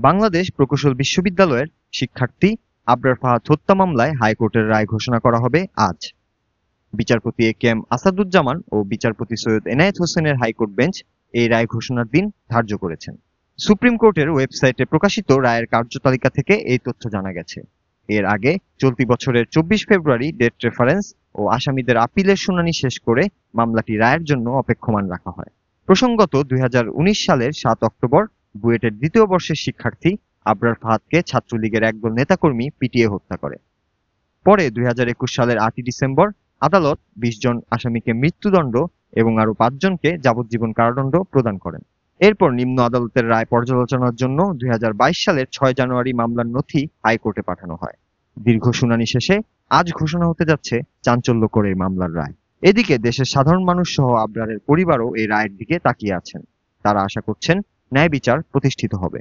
বাংলাদেশ প্রকৌশল বিশ্ববিদ্যালয়ের শিক্ষার্থী আবরার ফাহাদ হত্যা মামলায় হাইকোর্টের রায় ঘোষণা করা হবে আজ। বিচারপতি এ কে এম আসাদুজ্জামান ও বিচারপতি সৈয়দ এনায়েত হোসেনের হাইকোর্ট বেঞ্চ এই রায় ঘোষণার দিন ধার্য করেছেন। সুপ্রিম কোর্টের ওয়েবসাইটে প্রকাশিত রায়ের কার্যতালিকা থেকে এই তথ্য জানা গেছে। এর আগে চলতি বছরের 24 ফেব্রুয়ারি ডেট রেফারেন্স ও আসামিদের আপিলের শুনানি শেষ করে মামলাটি রায়ের জন্য অপেক্ষমান রাখা হয়। প্রসঙ্গত 2019 সালের 7 অক্টোবর বুয়েটের দ্বিতীয় বর্ষের শিক্ষার্থী আবরার ফাহাদকে ছাত্রলীগের একদল নেতাকর্মী পিটিয়ে হত্যা করে। পরে 2021 সালের 8 ডিসেম্বর আদালত 20 জন আসামিকে মৃত্যুদণ্ড এবং আরো 5 জনকে যাবজ্জীবন কারাদণ্ড প্রদান করেন। এরপর নিম্ন আদালতের রায় পর্যালোচনার জন্য 2022 সালের 6 জানুয়ারি মামলার নথি হাইকোর্টে পাঠানো হয়। দীর্ঘ শুনানি শেষে আজ ঘোষণা হতে যাচ্ছে চাঞ্চল্যকর এই মামলার রায়। এদিকে দেশের সাধারণ মানুষ সহ আবরারের পরিবারও এই রায়ের দিকে তাকিয়ে আছেন। তারা আশা করছেন ন্যায় বিচার প্রতিষ্ঠিত হবে।